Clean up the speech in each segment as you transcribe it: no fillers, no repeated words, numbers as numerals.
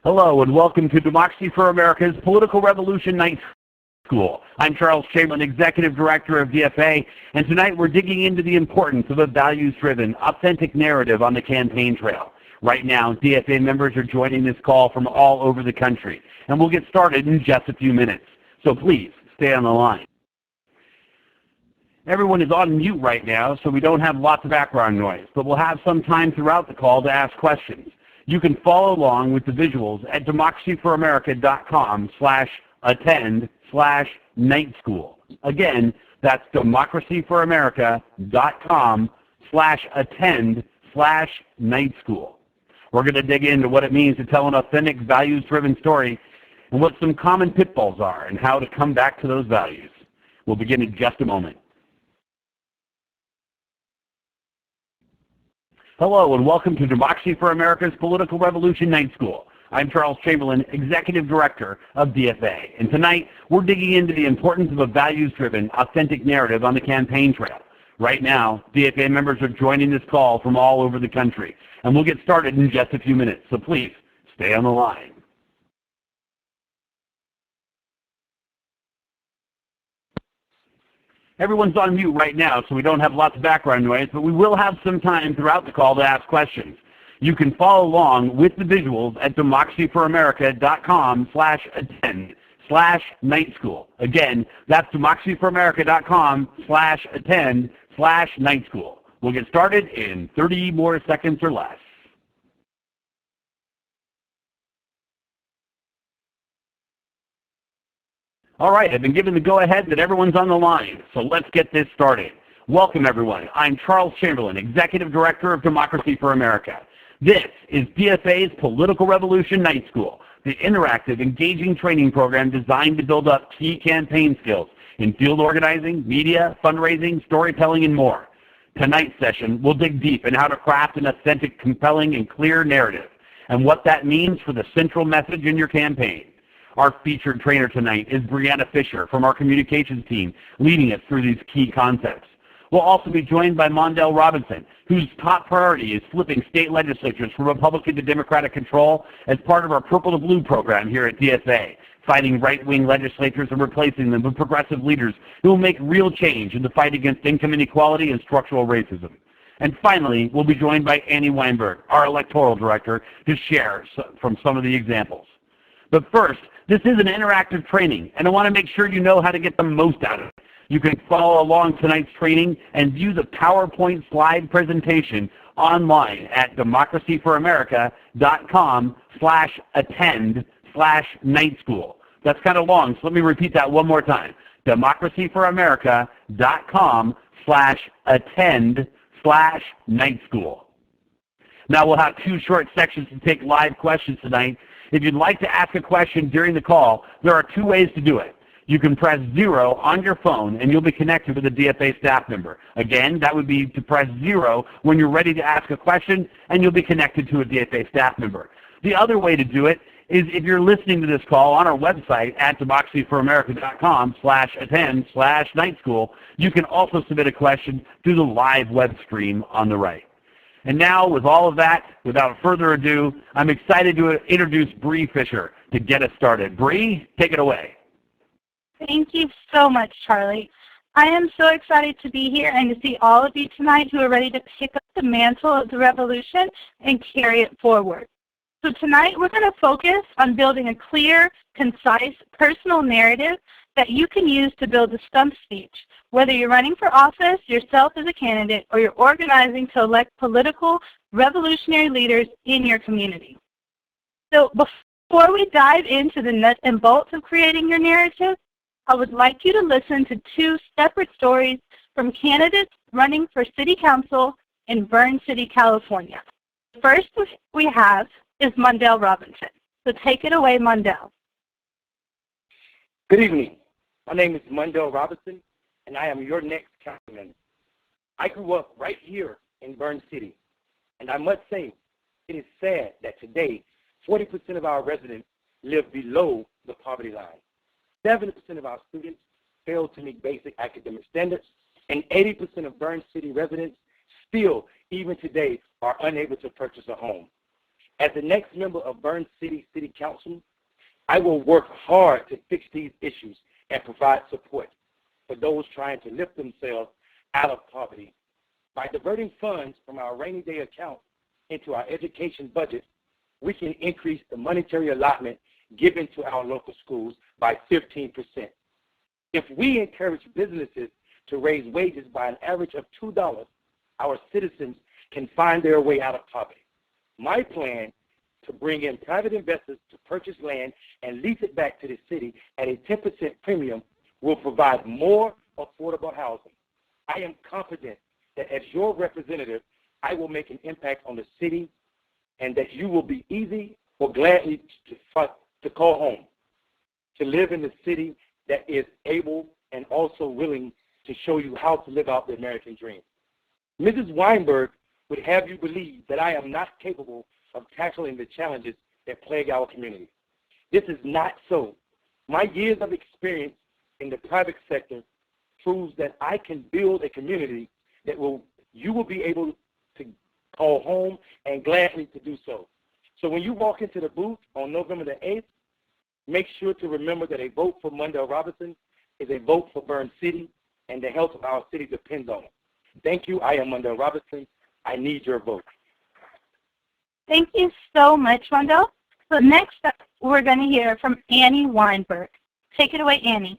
Hello and welcome to Democracy for America's Political Revolution Night School. I'm Charles Chamberlain, Executive Director of DFA, and tonight we're digging into the importance of a values-driven, authentic narrative on the campaign trail. Right now, DFA members are joining this call from all over the country, and we'll get started in just a few minutes. So please, stay on the line. Everyone is on mute right now, so we don't have lots of background noise, but we'll have some time throughout the call to ask questions. You can follow along with the visuals at democracyforamerica.com/attend/night school. Again, that's democracyforamerica.com/attend/night school. We're going to dig into what it means to tell an authentic, values-driven story and what some common pitfalls are and how to come back to those values. We'll begin in just a moment. Hello and welcome to Democracy for America's Political Revolution Night School. I'm Charles Chamberlain, Executive Director of DFA, and tonight we're digging into the importance of a values-driven, authentic narrative on the campaign trail. Right now, DFA members are joining this call from all over the country, and we'll get started in just a few minutes, so please stay on the line. Everyone's on mute right now, so we don't have lots of background noise, but we will have some time throughout the call to ask questions. You can follow along with the visuals at democracyforamerica.com/attend/night school. Again, that's democracyforamerica.com/attend/night school. We'll get started in 30 more seconds or less. All right, I've been given the go-ahead that everyone's on the line, so let's get this started. Welcome, everyone. I'm Charles Chamberlain, Executive Director of Democracy for America. This is DFA's Political Revolution Night School, the interactive, engaging training program designed to build up key campaign skills in field organizing, media, fundraising, storytelling, and more. Tonight's session, we'll dig deep in how to craft an authentic, compelling, and clear narrative, and what that means for the central message in your campaign. Our featured trainer tonight is Brianna Fisher from our communications team, leading us through these key concepts. We'll also be joined by Mondell Robinson, whose top priority is flipping state legislatures from Republican to Democratic control as part of our Purple to Blue program here at DFA, fighting right-wing legislatures and replacing them with progressive leaders who will make real change in the fight against income inequality and structural racism. And finally, we'll be joined by Annie Weinberg, our electoral director, to share from some of the examples. But first, this is an interactive training, and I want to make sure you know how to get the most out of it. You can follow along tonight's training and view the PowerPoint slide presentation online at democracyforamerica.com/attend/night school. That's kind of long, so let me repeat that one more time. democracyforamerica.com/attend/night school. Now we'll have two short sections to take live questions tonight. If you'd like to ask a question during the call, there are two ways to do it. You can press 0 on your phone and you'll be connected with a DFA staff member. Again, that would be to press 0 when you're ready to ask a question and you'll be connected to a DFA staff member. The other way to do it is if you're listening to this call on our website at democracyforamerica.com/attend/night school, you can also submit a question through the live web stream on the right. And now, with all of that, without further ado, I'm excited to introduce Bree Fisher to get us started. Bree, take it away. Thank you so much, Charlie. I am so excited to be here and to see all of you tonight who are ready to pick up the mantle of the revolution and carry it forward. So tonight, we're going to focus on building a clear, concise, personal narrative that you can use to build a stump speech, whether you're running for office yourself as a candidate or you're organizing to elect political revolutionary leaders in your community. So before we dive into the nuts and bolts of creating your narrative, I would like you to listen to two separate stories from candidates running for City Council in Burn City, California. The first we have is Mondell Robinson. So take it away, Mondell. Good evening. My name is Mondell Robinson, and I am your next councilman. I grew up right here in Burn City, and I must say it is sad that today 40% of our residents live below the poverty line. 70% of our students fail to meet basic academic standards, and 80% of Burn City residents still, even today, are unable to purchase a home. As the next member of Burns City City Council, I will work hard to fix these issues and provide support for those trying to lift themselves out of poverty. By diverting funds from our rainy day account into our education budget, we can increase the monetary allotment given to our local schools by 15%. If we encourage businesses to raise wages by an average of $2, our citizens can find their way out of poverty. My plan to bring in private investors to purchase land and lease it back to the city at a 10% premium will provide more affordable housing. I am confident that as your representative, I will make an impact on the city and that you will be easy or gladly to call home, to live in the city that is able and also willing to show you how to live out the American dream. Mrs. Weinberg would have you believe that I am not capable of tackling the challenges that plague our community. This is not so. My years of experience in the private sector proves that I can build a community that you will be able to call home and gladly to do so. So when you walk into the booth on November the 8th, make sure to remember that a vote for Mondale Robinson is a vote for Burns City, and the health of our city depends on it. Thank you. I am Mondale Robinson. I need your vote. Thank you so much, Mondale. So next up, we're going to hear from Annie Weinberg. Take it away, Annie.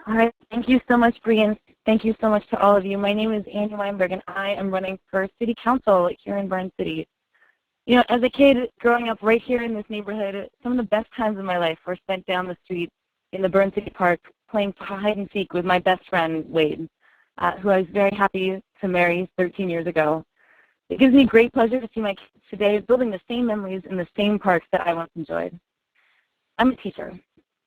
All right. Thank you so much, Bree, and thank you so much to all of you. My name is Annie Weinberg, and I am running for City Council here in Burns City. You know, as a kid growing up right here in this neighborhood, some of the best times of my life were spent down the street in the Burns City Park playing hide and seek with my best friend, Wade, who I was very happy to marry 13 years ago. It gives me great pleasure to see my kids today building the same memories in the same parks that I once enjoyed. I'm a teacher.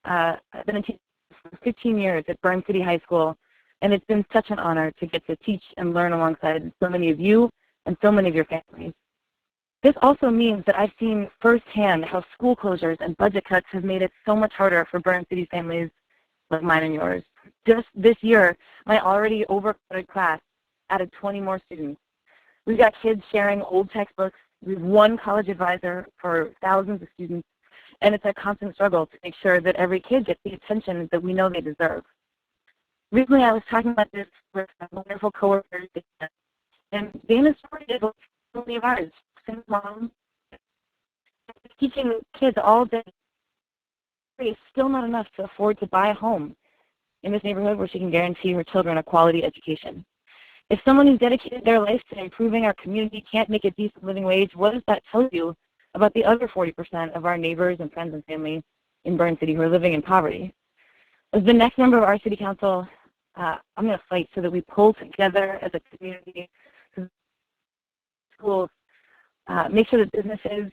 I've been a teacher for 15 years at Burns City High School, and it's been such an honor to get to teach and learn alongside so many of you and so many of your families. This also means that I've seen firsthand how school closures and budget cuts have made it so much harder for Burns City families like mine and yours. Just this year, my already overcrowded class added 20 more students. We've got kids sharing old textbooks. We have one college advisor for thousands of students, and it's a constant struggle to make sure that every kid gets the attention that we know they deserve. Recently, I was talking about this with a wonderful coworker, and Dana's story is a family of ours. Single mom, teaching kids all day is still not enough to afford to buy a home in this neighborhood where she can guarantee her children a quality education. If someone who's dedicated their life to improving our community can't make a decent living wage, what does that tell you about the other 40% of our neighbors and friends and family in Burns City who are living in poverty? As the next member of our city council, I'm going to fight so that we pull together as a community, schools, make sure that businesses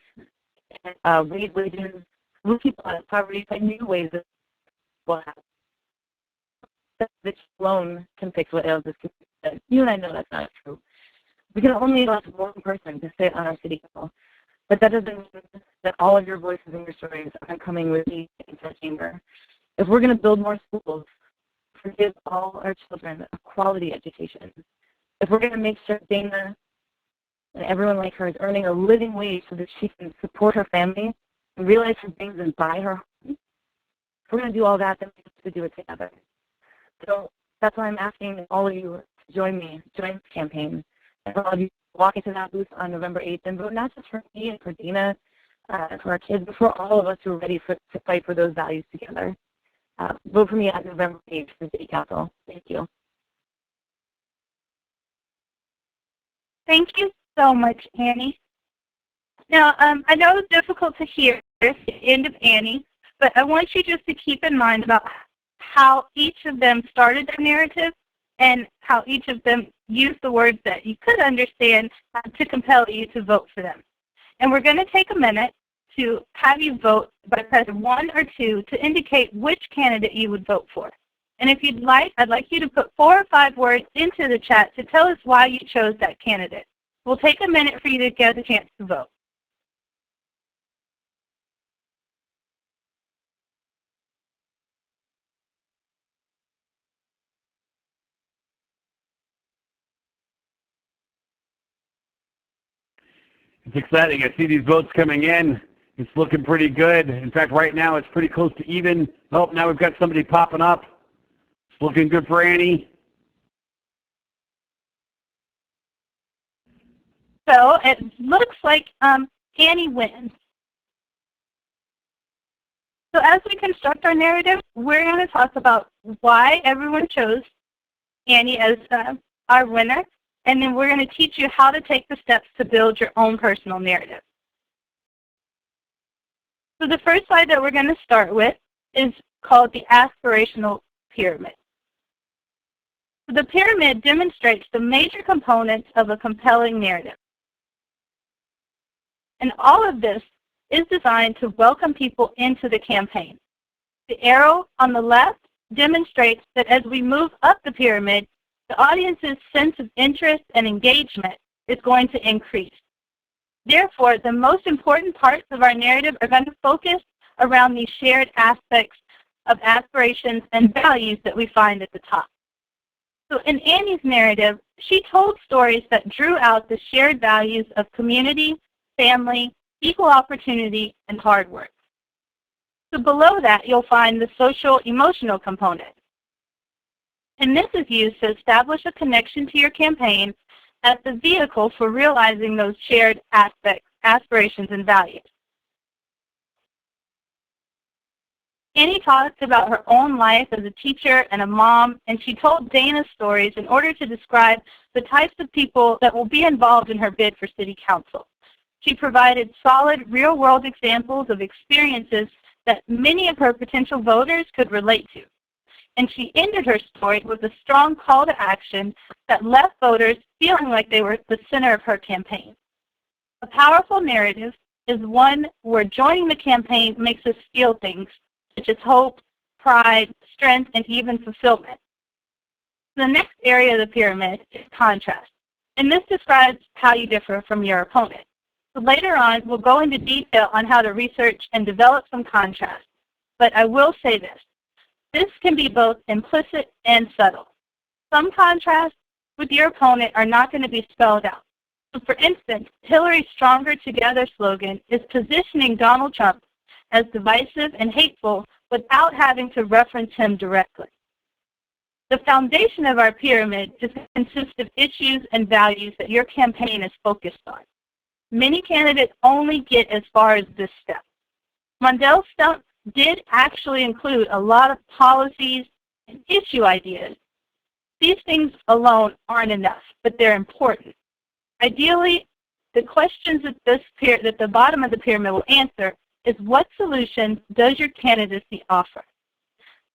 raise wages, move people out of poverty, find new ways that will happen. That alone can fix what ails this community. You and I know that's not true. We can only elect one person to sit on our city council, but that doesn't mean that all of your voices and your stories aren't coming with me into the chamber. If we're going to build more schools, give all our children a quality education, if we're going to make sure Dana and everyone like her is earning a living wage so that she can support her family and realize her dreams and buy her home, if we're going to do all that, then we have to do it together. So that's why I'm asking all of you to join me, join this campaign, and for all of you walk into that booth on November 8th and vote not just for me and for Dina and for our kids, but for all of us who are ready to fight for those values together. Vote for me on November 8th for City Council. Thank you. Thank you so much, Annie. Now, I know it's difficult to hear the end of Annie, but I want you just to keep in mind about how each of them started their narrative and how each of them used the words that you could understand to compel you to vote for them. And we're going to take a minute to have you vote by pressing 1 or 2 to indicate which candidate you would vote for. And if you'd like, I'd like you to put 4 or 5 words into the chat to tell us why you chose that candidate. We'll take a minute for you to get a chance to vote. It's exciting. I see these votes coming in. It's looking pretty good. In fact, right now it's pretty close to even. Oh, now we've got somebody popping up. It's looking good for Annie. So it looks like Annie wins. So as we construct our narrative, we're going to talk about why everyone chose Annie as our winner, and then we're going to teach you how to take the steps to build your own personal narrative. So the first slide that we're going to start with is called the aspirational pyramid. So the pyramid demonstrates the major components of a compelling narrative. And all of this is designed to welcome people into the campaign. The arrow on the left demonstrates that as we move up the pyramid, the audience's sense of interest and engagement is going to increase. Therefore, the most important parts of our narrative are going to focus around these shared aspects of aspirations and values that we find at the top. So in Annie's narrative, she told stories that drew out the shared values of community, family, equal opportunity, and hard work. So below that, you'll find the social-emotional component. And this is used to establish a connection to your campaign as the vehicle for realizing those shared aspects, aspirations, and values. Annie talked about her own life as a teacher and a mom, and she told Dana's stories in order to describe the types of people that will be involved in her bid for city council. She provided solid, real-world examples of experiences that many of her potential voters could relate to. And she ended her story with a strong call to action that left voters feeling like they were the center of her campaign. A powerful narrative is one where joining the campaign makes us feel things such as hope, pride, strength, and even fulfillment. The next area of the pyramid is contrast, and this describes how you differ from your opponent. So later on, we'll go into detail on how to research and develop some contrast. But I will say this. This can be both implicit and subtle. Some contrasts with your opponent are not going to be spelled out. So for instance, Hillary's Stronger Together slogan is positioning Donald Trump as divisive and hateful without having to reference him directly. The foundation of our pyramid consists of issues and values that your campaign is focused on. Many candidates only get as far as this step. Mondale's stump did actually include a lot of policies and issue ideas. These things alone aren't enough, but they're important. Ideally, the questions that the bottom of the pyramid will answer is what solutions does your candidacy offer?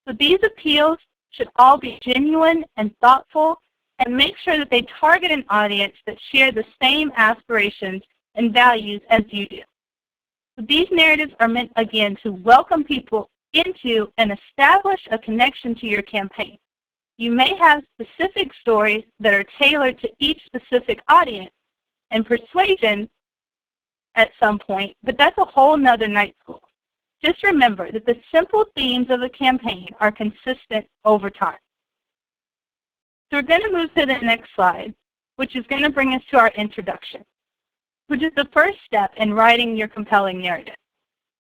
So these appeals should all be genuine and thoughtful and make sure that they target an audience that share the same aspirations and values as you do. So these narratives are meant, again, to welcome people into and establish a connection to your campaign. You may have specific stories that are tailored to each specific audience and persuasion at some point, but that's a whole nother night school. Just remember that the simple themes of the campaign are consistent over time. So we're going to move to the next slide, which is going to bring us to our introduction, which is the first step in writing your compelling narrative.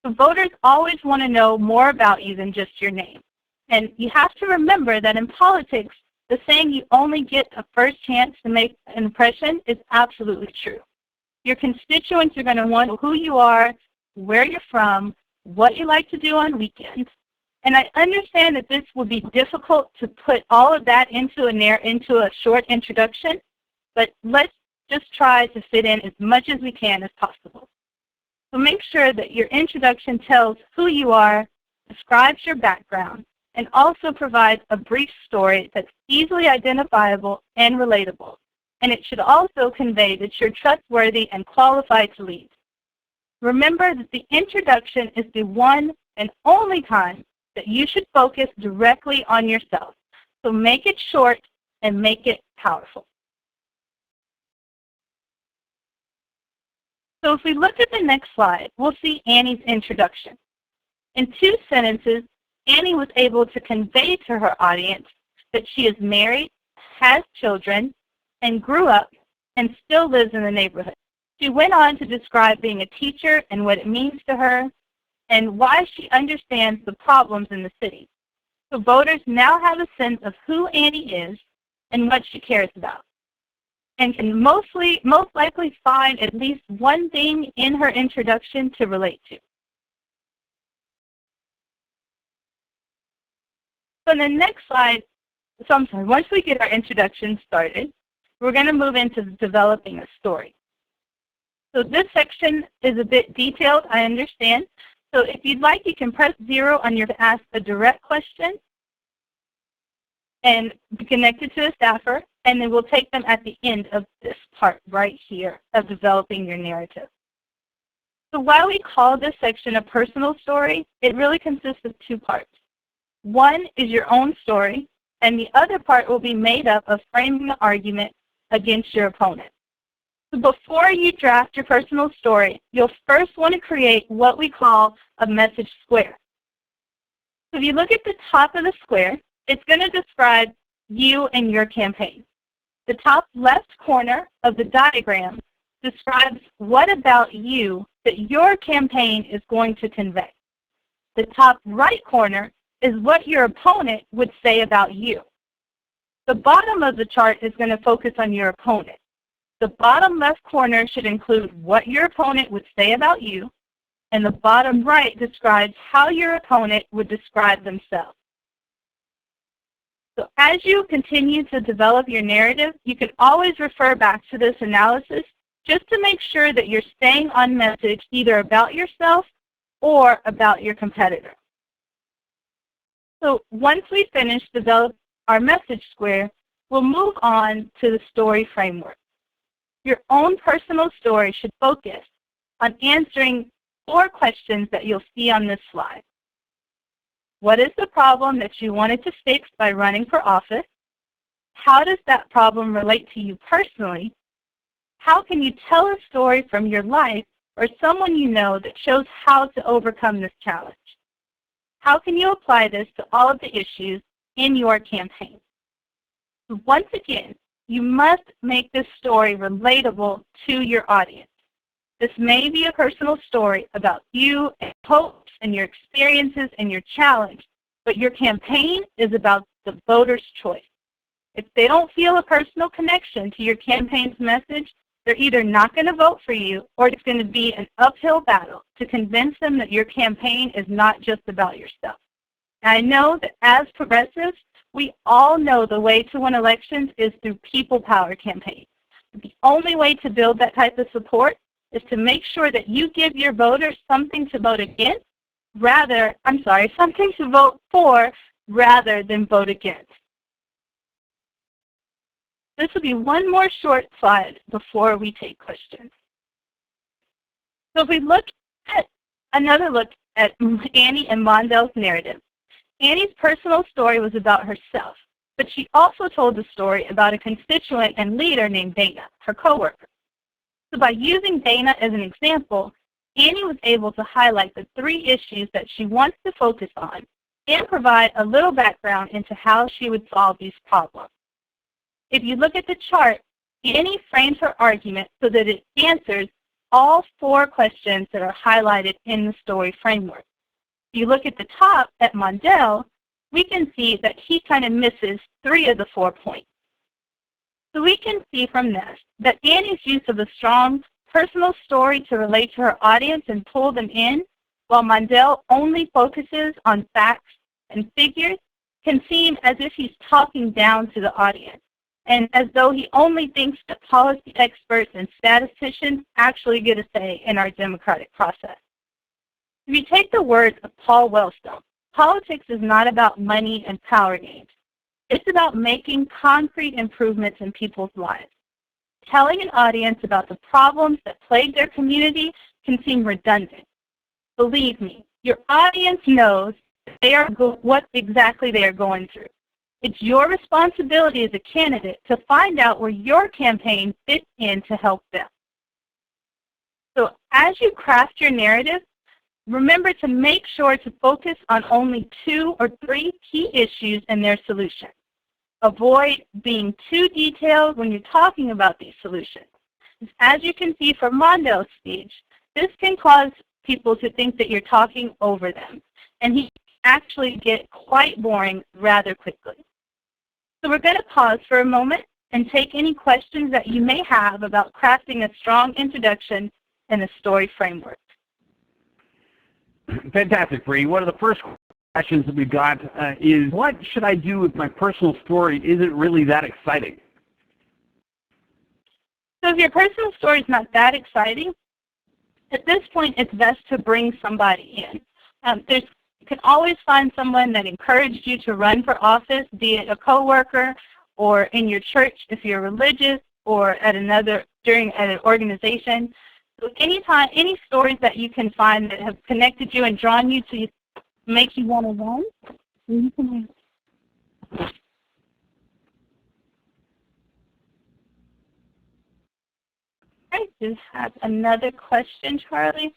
So voters always want to know more about you than just your name. And you have to remember that in politics, the saying you only get a first chance to make an impression is absolutely true. Your constituents are going to want who you are, where you're from, what you like to do on weekends. And I understand that this will be difficult to put all of that into a short introduction, but let's just try to fit in as much as we can as possible. So make sure that your introduction tells who you are, describes your background, and also provides a brief story that's easily identifiable and relatable. And it should also convey that you're trustworthy and qualified to lead. Remember that the introduction is the one and only time that you should focus directly on yourself. So make it short and make it powerful. So if we look at the next slide, we'll see Annie's introduction. In 2 sentences, Annie was able to convey to her audience that she is married, has children, and grew up and still lives in the neighborhood. She went on to describe being a teacher and what it means to her and why she understands the problems in the city. So voters now have a sense of who Annie is and what she cares about, and can most likely find at least one thing in her introduction to relate to. So in the next slide, once we get our introduction started, we're going to move into developing a story. So this section is a bit detailed, I understand. So if you'd like, you can press 0 on your to ask a direct question and be connected to a staffer, and then we'll take them at the end of this part right here of developing your narrative. So while we call this section a personal story, it really consists of 2 parts. One is your own story, and the other part will be made up of framing the argument against your opponent. So before you draft your personal story, you'll first want to create what we call a message square. So if you look at the top of the square, it's going to describe you and your campaign. The top left corner of the diagram describes what about you that your campaign is going to convey. The top right corner is what your opponent would say about you. The bottom of the chart is going to focus on your opponent. The bottom left corner should include what your opponent would say about you, and the bottom right describes how your opponent would describe themselves. So as you continue to develop your narrative, you can always refer back to this analysis just to make sure that you're staying on message either about yourself or about your competitor. So once we finish developing our message square, we'll move on to the story framework. Your own personal story should focus on answering 4 questions that you'll see on this slide. What is the problem that you wanted to fix by running for office? How does that problem relate to you personally? How can you tell a story from your life or someone you know that shows how to overcome this challenge? How can you apply this to all of the issues in your campaign? So once again, you must make this story relatable to your audience. This may be a personal story about you and hopes and your experiences and your challenge, but your campaign is about the voter's choice. If they don't feel a personal connection to your campaign's message, they're either not going to vote for you or it's going to be an uphill battle to convince them that your campaign is not just about yourself. And I know that as progressives, we all know the way to win elections is through people power campaigns. The only way to build that type of support is to make sure that you give your voters something to vote against, something to vote for rather than vote against. This will be one more short slide before we take questions. So if we look at another look at Annie and Mondale's narrative, Annie's personal story was about herself, but she also told the story about a constituent and leader named Dana, her coworker. So by using Dana as an example, Annie was able to highlight the 3 issues that she wants to focus on and provide a little background into how she would solve these problems. If you look at the chart, Annie frames her argument so that it answers all 4 questions that are highlighted in the story framework. If you look at the top at Mondale, we can see that he kind of misses 3 of the 4 points. So we can see from this that Annie's use of a strong personal story to relate to her audience and pull them in, while Mondale only focuses on facts and figures, can seem as if he's talking down to the audience, and as though he only thinks that policy experts and statisticians actually get a say in our democratic process. If you take the words of Paul Wellstone, politics is not about money and power games. It's about making concrete improvements in people's lives. Telling an audience about the problems that plague their community can seem redundant. Believe me, your audience knows what exactly they are going through. It's your responsibility as a candidate to find out where your campaign fits in to help them. So as you craft your narrative, remember to make sure to focus on only 2 or 3 key issues and their solutions. Avoid being too detailed when you're talking about these solutions. As you can see from Mondo's speech, this can cause people to think that you're talking over them, and he actually get quite boring rather quickly. So we're going to pause for a moment and take any questions that you may have about crafting a strong introduction and a story framework. Fantastic, Bree. One of the first questions that we've got is, what should I do if my personal story isn't really that exciting? So if your personal story is not that exciting, at this point it's best to bring somebody in. You can always find someone that encouraged you to run for office, be it a coworker or in your church if you're religious, or at an organization. So any stories that you can find that have connected you and drawn you to make you want to run, you can. I just have another question, Charlie.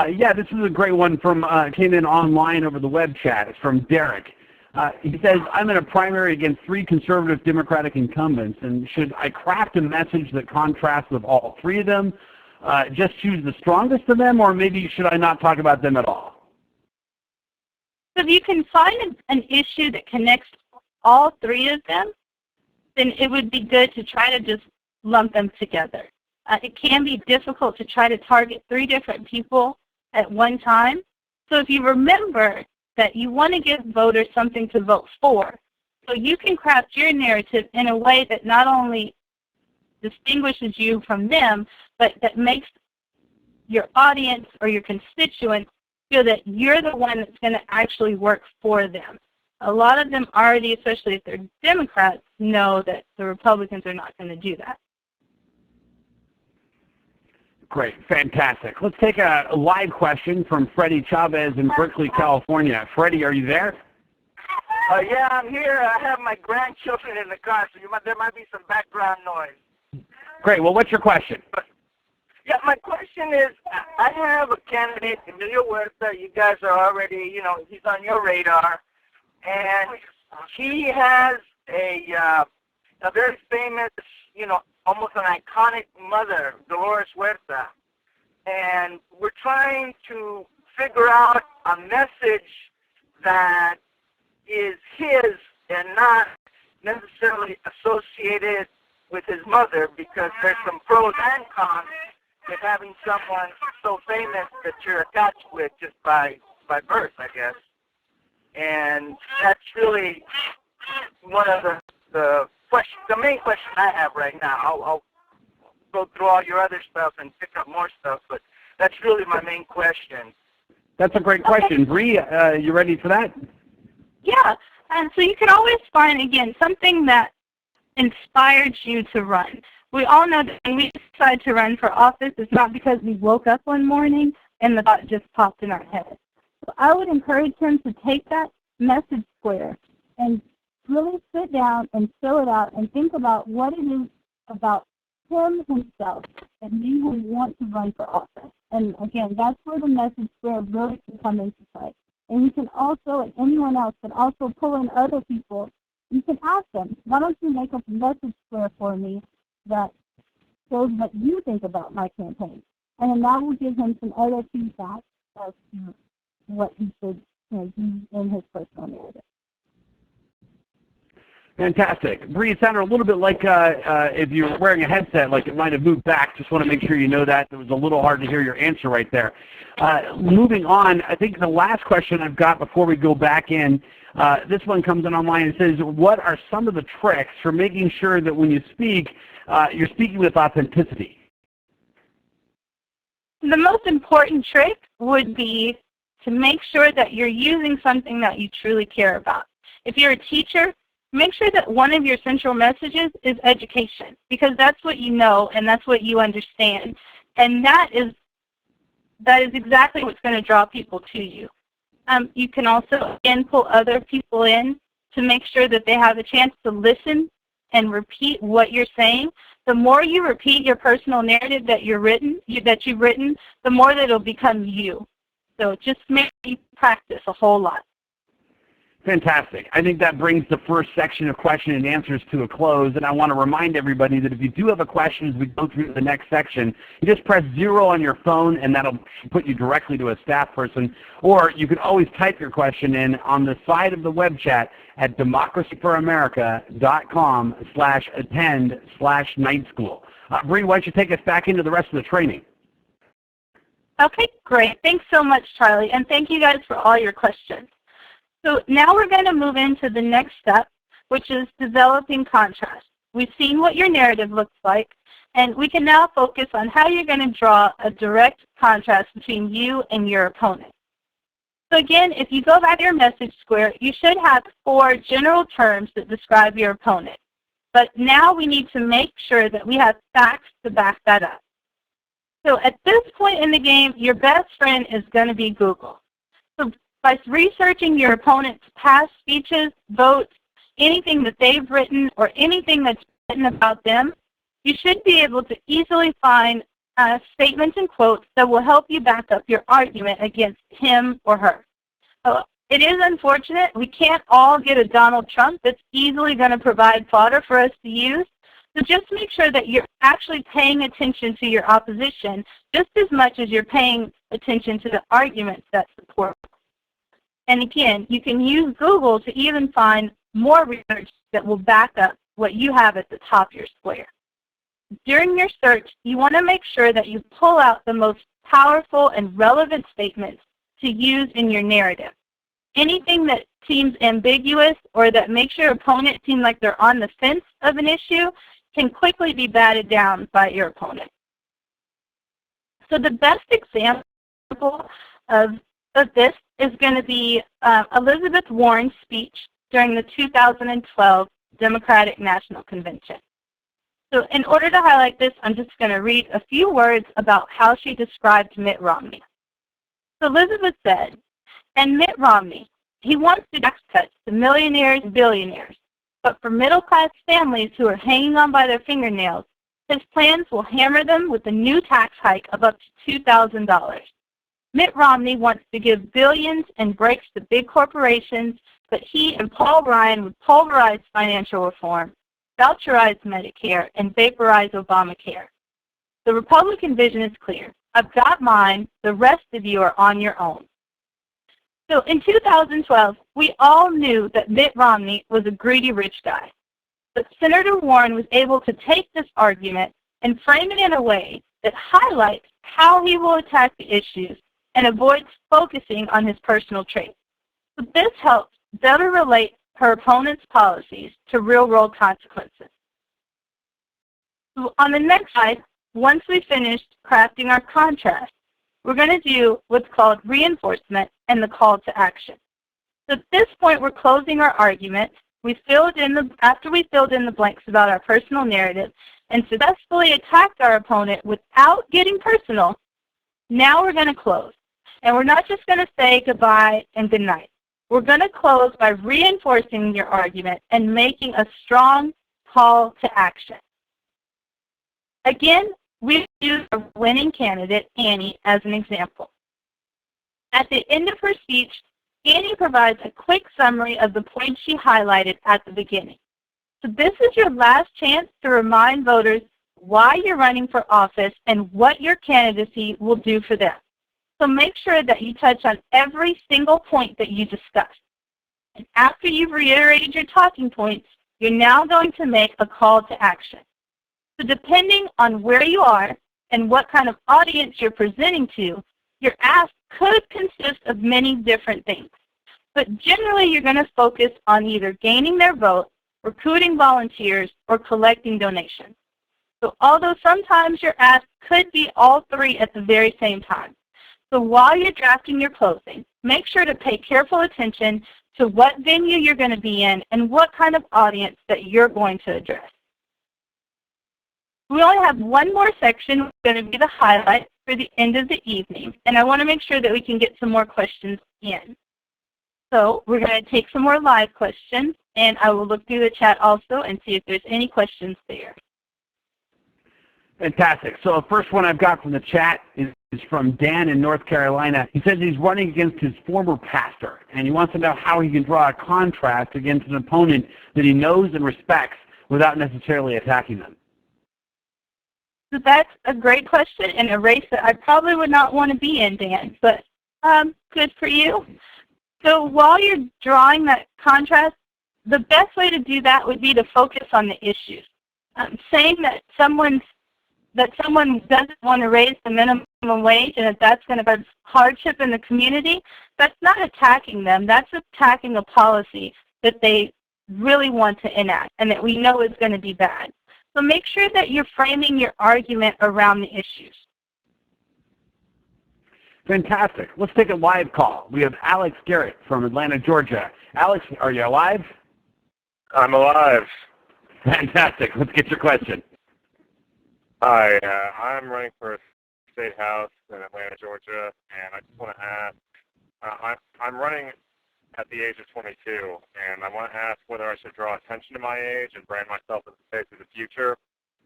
Yeah, this is a great one from came in online over the web chat. It's from Derek. He says, I'm in a primary against 3 conservative Democratic incumbents, and should I craft a message that contrasts with all 3 of them? Just choose the strongest of them, or maybe should I not talk about them at all? So if you can find an issue that connects all 3 of them, then it would be good to try to just lump them together. It can be difficult to try to target 3 different people at one time. So if you remember that you want to give voters something to vote for, so you can craft your narrative in a way that not only distinguishes you from them, but that makes your audience or your constituents feel that you're the one that's going to actually work for them. A lot of them already, especially if they're Democrats, know that the Republicans are not going to do that. Great, fantastic. Let's take a live question from Freddie Chavez in Berkeley, California. Freddie, are you there? Yeah, I'm here. I have my grandchildren in the car, so there might be some background noise. Great. Well, what's your question? Yeah, my question is, I have a candidate, Emilio Huerta. You guys are already, he's on your radar. And he has a very famous, almost an iconic mother, Dolores Huerta. And we're trying to figure out a message that is his and not necessarily associated with his mother, because there's some pros and cons with having someone so famous that you're attached with just by birth, I guess. And that's really one of the main question I have right now. I'll go through all your other stuff and pick up more stuff, but that's really my main question. That's a great question. Bree, you ready for that? Yeah, and so you can always find, again, something that inspired you to run. We all know that when we decide to run for office, it's not because we woke up one morning and the thought just popped in our head. So I would encourage him to take that message square and really sit down and fill it out and think about what it is about him himself that made him want to run for office. And again, that's where the message square really can come into play. And you can also, and anyone else can also pull in other people. You can ask them, why don't you make up a message square for me that shows what you think about my campaign? And then that will give him some other feedback as to what he should do in his personal narrative. Fantastic. Bree, it sounded a little bit like if you're wearing a headset, like it might have moved back. Just want to make sure you know that. It was a little hard to hear your answer right there. Moving on, I think the last question I've got before we go back in, this one comes in online and says, what are some of the tricks for making sure that when you speak, you're speaking with authenticity? The most important trick would be to make sure that you're using something that you truly care about. If you're a teacher, make sure that one of your central messages is education, because that's what you know and that's what you understand. And that is exactly what's going to draw people to you. You can also, again, pull other people in to make sure that they have a chance to listen and repeat what you're saying. The more you repeat your personal narrative that you've written, the more that it'll become you. So just make you practice a whole lot. Fantastic. I think that brings the first section of question and answers to a close, and I want to remind everybody that if you do have a question as we go through the next section, you just press 0 on your phone, and that'll put you directly to a staff person, or you can always type your question in on the side of the web chat at democracyforamerica.com/attend/night school. Bree, why don't you take us back into the rest of the training? Okay, great. Thanks so much, Charlie, and thank you guys for all your questions. So now we're going to move into the next step, which is developing contrast. We've seen what your narrative looks like, and we can now focus on how you're going to draw a direct contrast between you and your opponent. So again, if you go back to your message square, you should have 4 general terms that describe your opponent. But now we need to make sure that we have facts to back that up. So at this point in the game, your best friend is going to be Google. So by researching your opponent's past speeches, votes, anything that they've written, or anything that's written about them, you should be able to easily find statements and quotes that will help you back up your argument against him or her. So it is unfortunate. We can't all get a Donald Trump that's easily going to provide fodder for us to use. So just make sure that you're actually paying attention to your opposition just as much as you're paying attention to the arguments that support. And again, you can use Google to even find more research that will back up what you have at the top of your square. During your search, you want to make sure that you pull out the most powerful and relevant statements to use in your narrative. Anything that seems ambiguous or that makes your opponent seem like they're on the fence of an issue can quickly be batted down by your opponent. So the best example of this is going to be Elizabeth Warren's speech during the 2012 Democratic National Convention. So in order to highlight this, I'm just going to read a few words about how she described Mitt Romney. So Elizabeth said, and Mitt Romney, he wants to tax cuts to millionaires and billionaires, but for middle-class families who are hanging on by their fingernails, his plans will hammer them with a new tax hike of up to $2,000. Mitt Romney wants to give billions and breaks to big corporations, but he and Paul Ryan would pulverize financial reform, voucherize Medicare, and vaporize Obamacare. The Republican vision is clear. I've got mine. The rest of you are on your own. So in 2012, we all knew that Mitt Romney was a greedy rich guy. But Senator Warren was able to take this argument and frame it in a way that highlights how he will attack the issues and avoids focusing on his personal traits. So this helps better relate her opponent's policies to real-world consequences. So on the next slide, once we've finished crafting our contrast, we're going to do what's called reinforcement and the call to action. So at this point, we're closing our argument. After we filled in the blanks about our personal narrative and successfully attacked our opponent without getting personal, now we're going to close. And we're not just going to say goodbye and good night. We're going to close by reinforcing your argument and making a strong call to action. Again, we use a winning candidate, Annie, as an example. At the end of her speech, Annie provides a quick summary of the points she highlighted at the beginning. So this is your last chance to remind voters why you're running for office and what your candidacy will do for them. So make sure that you touch on every single point that you discussed. And after you've reiterated your talking points, you're now going to make a call to action. So depending on where you are and what kind of audience you're presenting to, your ask could consist of many different things. But generally, you're going to focus on either gaining their vote, recruiting volunteers, or collecting donations. So although sometimes your ask could be all three at the very same time. So while you're drafting your closing, make sure to pay careful attention to what venue you're going to be in and what kind of audience that you're going to address. We only have one more section, which is going to be the highlight for the end of the evening, and I want to make sure that we can get some more questions in. So we're going to take some more live questions, and I will look through the chat also and see if there's any questions there. Fantastic. So the first one I've got from the chat is from Dan in North Carolina. He says he's running against his former pastor, and he wants to know how he can draw a contrast against an opponent that he knows and respects without necessarily attacking them. So that's a great question in a race that I probably would not want to be in, Dan, but good for you. So while you're drawing that contrast, the best way to do that would be to focus on the issues. Saying that someone doesn't want to raise the minimum wage and that that's going to cause hardship in the community, that's not attacking them. That's attacking a policy that they really want to enact and that we know is going to be bad. So make sure that you're framing your argument around the issues. Fantastic. Let's take a live call. We have Alex Garrett from Atlanta, Georgia. Alex, are you alive? I'm alive. Fantastic. Let's get your question. Hi, I'm running for state house in Atlanta, Georgia, and I just want to ask, I'm running at the age of 22, and I want to ask whether I should draw attention to my age and brand myself as the face of the future,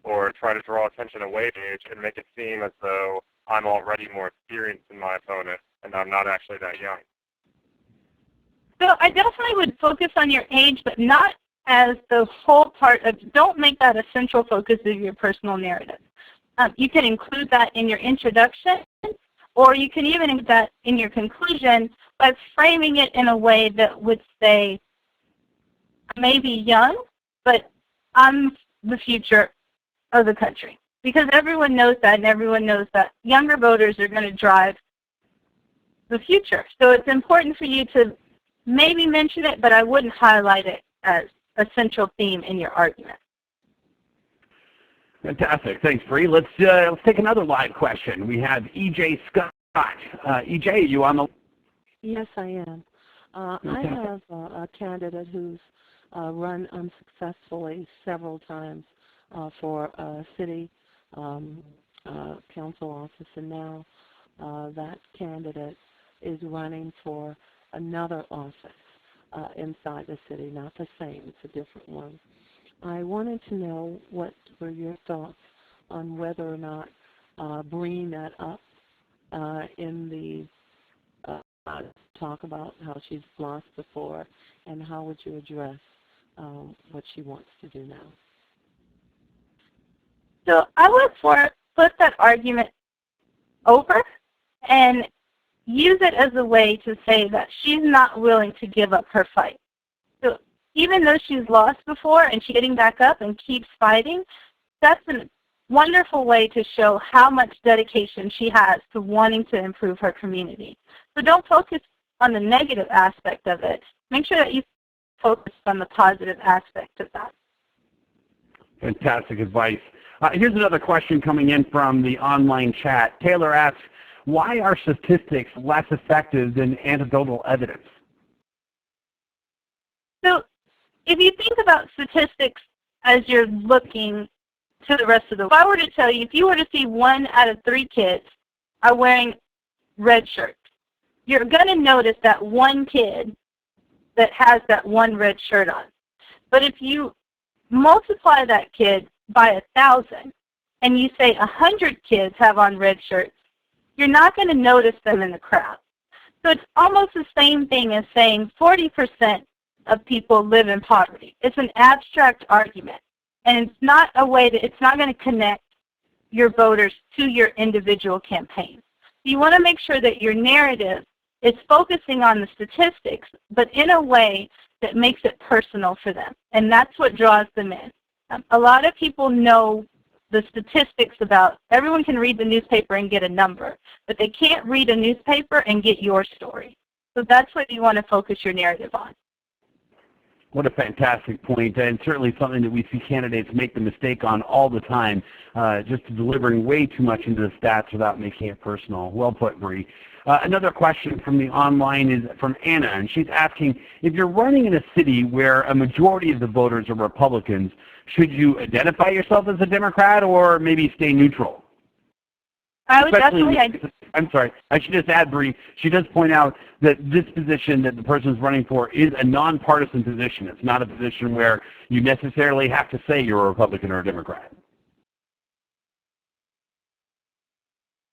or try to draw attention away from age and make it seem as though I'm already more experienced than my opponent, and I'm not actually that young. So I definitely would focus on your age, but not as the whole part of, don't make that a central focus of your personal narrative. You can include that in your introduction, or you can even include that in your conclusion by framing it in a way that would say, I may be young, but I'm the future of the country. Because everyone knows that, and everyone knows that younger voters are going to drive the future. So it's important for you to maybe mention it, but I wouldn't highlight it as a central theme in your argument. Fantastic. Thanks, Bree. Let's take another live question. We have E.J. Scott. E.J., are you on the? Yes, I am. I have a candidate who's run unsuccessfully several times for a city council office, and now that candidate is running for another office inside the city, not the same, it's a different one. I wanted to know what were your thoughts on whether or not bringing that up in the talk about how she's lost before, and how would you address what she wants to do now? So I would flip that argument over and use it as a way to say that she's not willing to give up her fight. So even though she's lost before and she's getting back up and keeps fighting, that's a wonderful way to show how much dedication she has to wanting to improve her community. So don't focus on the negative aspect of it. Make sure that you focus on the positive aspect of that. Fantastic advice. Here's another question coming in from the online chat. Taylor asks, why are statistics less effective than anecdotal evidence? So if you think about statistics as you're looking to the rest of the, if I were to tell you, if you were to see 1 out of 3 kids are wearing red shirts, you're going to notice that one kid that has that one red shirt on. But if you multiply that kid by 1,000 and you say 100 kids have on red shirts, you're not going to notice them in the crowd. So it's almost the same thing as saying 40% of people live in poverty. It's an abstract argument, and it's not a way that it's not going to connect your voters to your individual campaign. So you want to make sure that your narrative is focusing on the statistics, but in a way that makes it personal for them, and that's what draws them in. A lot of people know the statistics about, everyone can read the newspaper and get a number, but they can't read a newspaper and get your story. So that's what you want to focus your narrative on. What a fantastic point, and certainly something that we see candidates make the mistake on all the time, just delivering way too much into the stats without making it personal. Well put, Bree. Another question from the online is from Anna, and she's asking, if you're running in a city where a majority of the voters are Republicans, should you identify yourself as a Democrat or maybe stay neutral? I would definitely. I'm sorry. I should just add, Bree, she does point out that this position that the person is running for is a nonpartisan position. It's not a position where you necessarily have to say you're a Republican or a Democrat.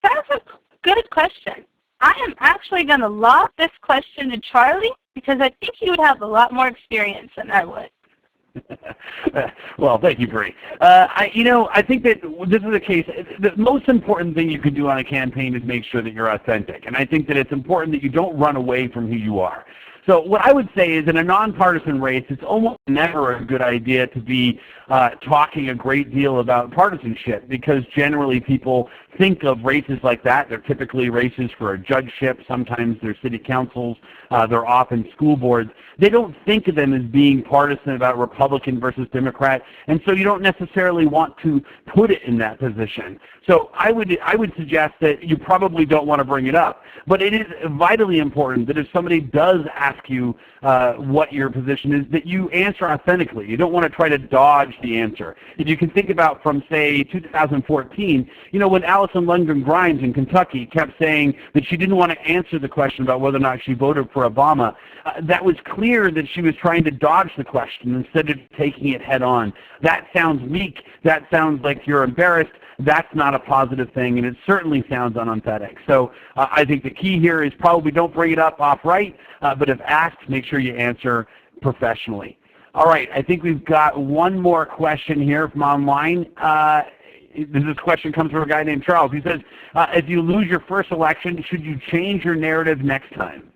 That's a good question. I am actually going to lob this question to Charlie because I think he would have a lot more experience than I would. Well, thank you, Bree. I think that this is a case. The most important thing you can do on a campaign is make sure that you're authentic, and I think that it's important that you don't run away from who you are. So what I would say is in a nonpartisan race, it's almost never a good idea to be talking a great deal about partisanship because generally people think of races like that. They're typically races for a judgeship. Sometimes they're city councils. They're often school boards. They don't think of them as being partisan about Republican versus Democrat, and so you don't necessarily want to put it in that position. So I would suggest that you probably don't want to bring it up. But it is vitally important that if somebody does ask you what your position is, that you answer authentically. You don't want to try to dodge the answer. If you can think about from, say, 2014, when Allison Lundgren Grimes in Kentucky kept saying that she didn't want to answer the question about whether or not she voted for Obama, that was clear that she was trying to dodge the question instead of taking it head on. That sounds weak. That sounds like you're embarrassed. That's not a positive thing, and it certainly sounds unauthentic. So I think the key here is probably don't bring it up outright, but if asked, make sure you answer professionally. All right, I think we've got one more question here from online. This question comes from a guy named Charles. He says, if you lose your first election, should you change your narrative next time?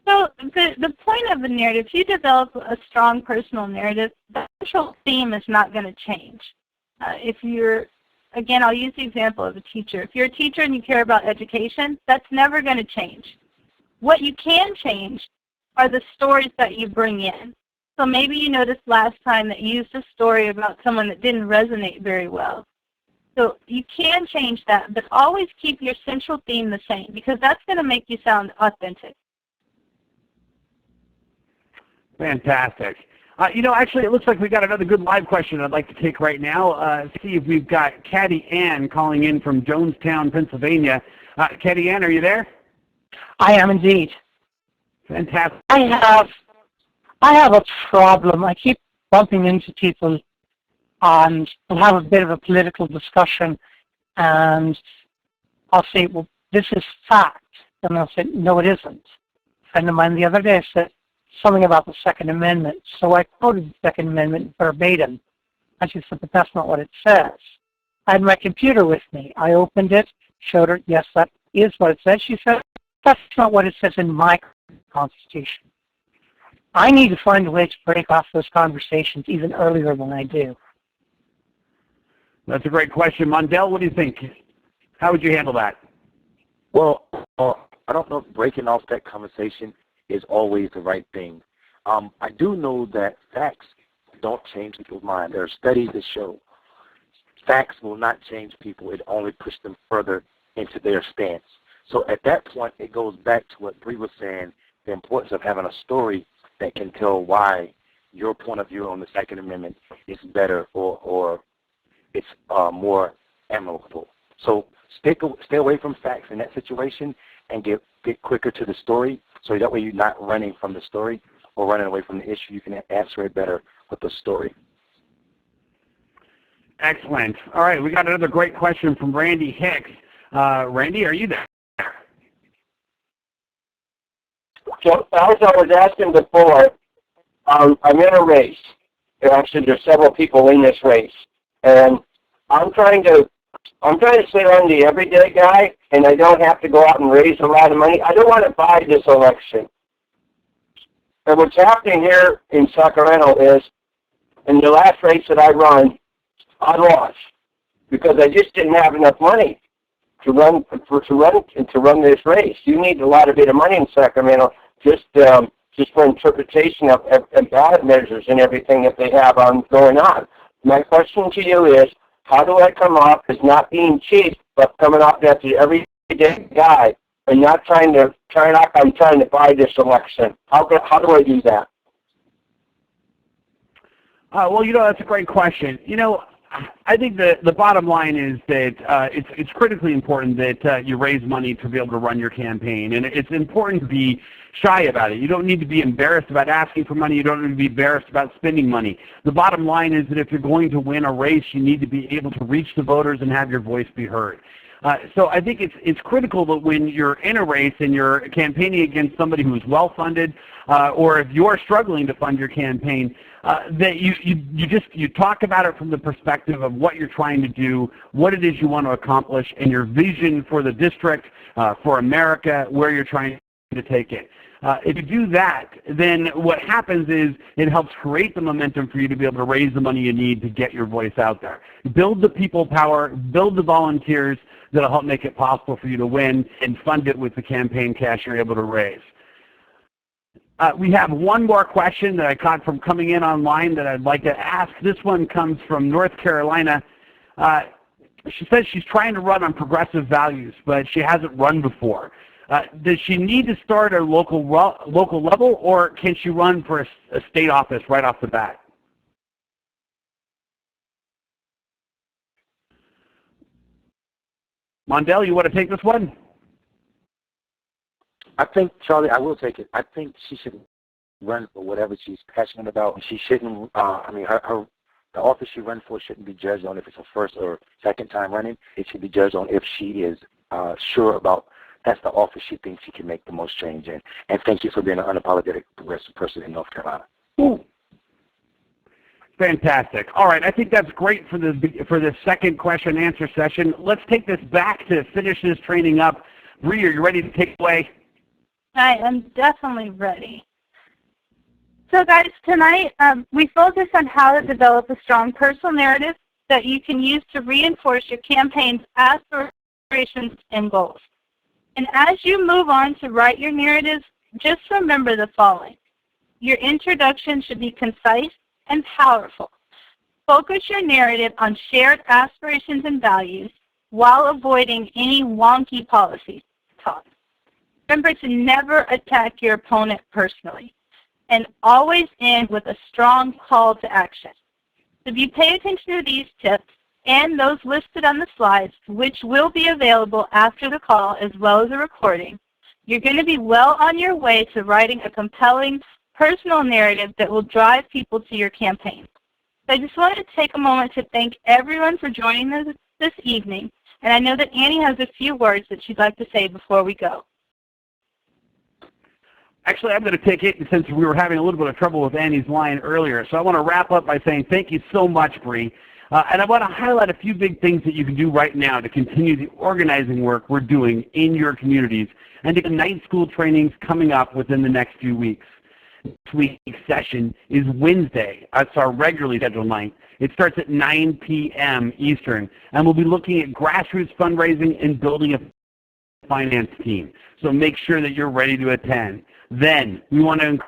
So the point of a narrative, if you develop a strong personal narrative, the central theme is not going to change. Again, I'll use the example of a teacher. If you're a teacher and you care about education, that's never going to change. What you can change are the stories that you bring in. So maybe you noticed last time that you used a story about someone that didn't resonate very well. So you can change that, but always keep your central theme the same because that's going to make you sound authentic. Fantastic. Actually, it looks like we got another good live question I'd like to take right now. See if we've got Caddy Ann calling in from Jonestown, Pennsylvania. Caddy Ann, are you there? I am indeed. Fantastic. I have a problem. I keep bumping into people and we'll have a bit of a political discussion and I'll say, well, this is fact. And they'll say, no, it isn't. A friend of mine the other day said something about the Second Amendment. So I quoted the Second Amendment verbatim. And she said, but that's not what it says. I had my computer with me. I opened it, showed her, yes, that is what it says. She said, that's not what it says in my Constitution. I need to find a way to break off those conversations even earlier than I do. That's a great question. Mondell, what do you think? How would you handle that? Well, I don't know if breaking off that conversation is always the right thing. I do know that facts don't change people's mind. There are studies that show facts will not change people. It only pushes them further into their stance. So at that point, it goes back to what Bree was saying, the importance of having a story that can tell why your point of view on the Second Amendment is better or it's more amenable. So stay away from facts in that situation and get quicker to the story, so that way you're not running from the story or running away from the issue. You can answer it better with the story. Excellent. All right, we got another great question from Randy Hicks. Randy, are you there? So as I was asking before, I'm in a race. Actually, there's several people in this race, and I'm trying to say I'm the everyday guy, and I don't have to go out and raise a lot of money. I don't want to buy this election. And what's happening here in Sacramento is, in the last race that I run, I lost because I just didn't have enough money to run this race. You need a lot of bit of money in Sacramento just for interpretation of ballot measures and everything that they have going on. My question to you is, how do I come off as not being cheap, but coming off as the everyday guy, and not trying to buy this election? How do I do that? Well, that's a great question. I think the bottom line is that it's critically important that you raise money to be able to run your campaign, and it's important to be shy about it. You don't need to be embarrassed about asking for money. You don't need to be embarrassed about spending money. The bottom line is that if you're going to win a race, you need to be able to reach the voters and have your voice be heard. So I think it's critical that when you're in a race and you're campaigning against somebody who is well-funded, or if you're struggling to fund your campaign, that you talk about it from the perspective of what you're trying to do, what it is you want to accomplish, and your vision for the district, for America, where you're trying to take it. If you do that, then what happens is it helps create the momentum for you to be able to raise the money you need to get your voice out there. Build the people power, build the volunteers that'll help make it possible for you to win, and fund it with the campaign cash you're able to raise. We have one more question that I caught from coming in online that I'd like to ask. This one comes from North Carolina. She says she's trying to run on progressive values, but she hasn't run before. Does she need to start at a local level, or can she run for a state office right off the bat? Mondale, you want to take this one? I think, Charlie, I will take it. I think she should run for whatever she's passionate about. She shouldn't, the office she runs for shouldn't be judged on if it's her first or second time running. It should be judged on if she is sure about that's the office she thinks she can make the most change in. And thank you for being an unapologetic progressive person in North Carolina. Ooh. Fantastic. All right, I think that's great for the second question and answer session. Let's take this back to finish this training up. Bree, are you ready to take it away? I am definitely ready. So guys, tonight we focus on how to develop a strong personal narrative that you can use to reinforce your campaign's aspirations and goals. And as you move on to write your narratives, just remember the following. Your introduction should be concise and powerful. Focus your narrative on shared aspirations and values while avoiding any wonky policy talk. Remember to never attack your opponent personally, and always end with a strong call to action. If you pay attention to these tips and those listed on the slides, which will be available after the call as well as a recording, you're going to be well on your way to writing a compelling personal narrative that will drive people to your campaign. So I just wanted to take a moment to thank everyone for joining us this evening, and I know that Annie has a few words that she'd like to say before we go. Actually, I'm going to take it since we were having a little bit of trouble with Annie's line earlier. So I want to wrap up by saying thank you so much, Bree. And I want to highlight a few big things that you can do right now to continue the organizing work we're doing in your communities and to get night school trainings coming up within the next few weeks. This week's session is Wednesday. That's our regularly scheduled night. It starts at 9 p.m. Eastern, and we'll be looking at grassroots fundraising and building a finance team. So make sure that you're ready to attend. Then we want to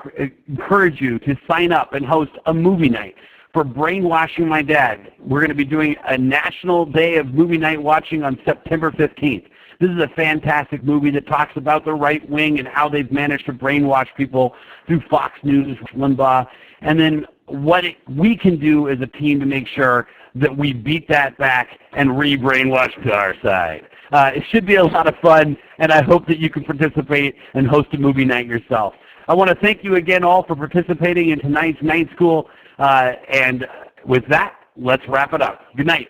encourage you to sign up and host a movie night for Brainwashing My Dad. We're going to be doing a national day of movie night watching on September 15th. This is a fantastic movie that talks about the right wing and how they've managed to brainwash people through Fox News, Limbaugh, and then what we can do as a team to make sure that we beat that back and re-brainwash to our side. It should be a lot of fun, and I hope that you can participate and host a movie night yourself. I want to thank you again all for participating in tonight's night school, and with that, let's wrap it up. Good night.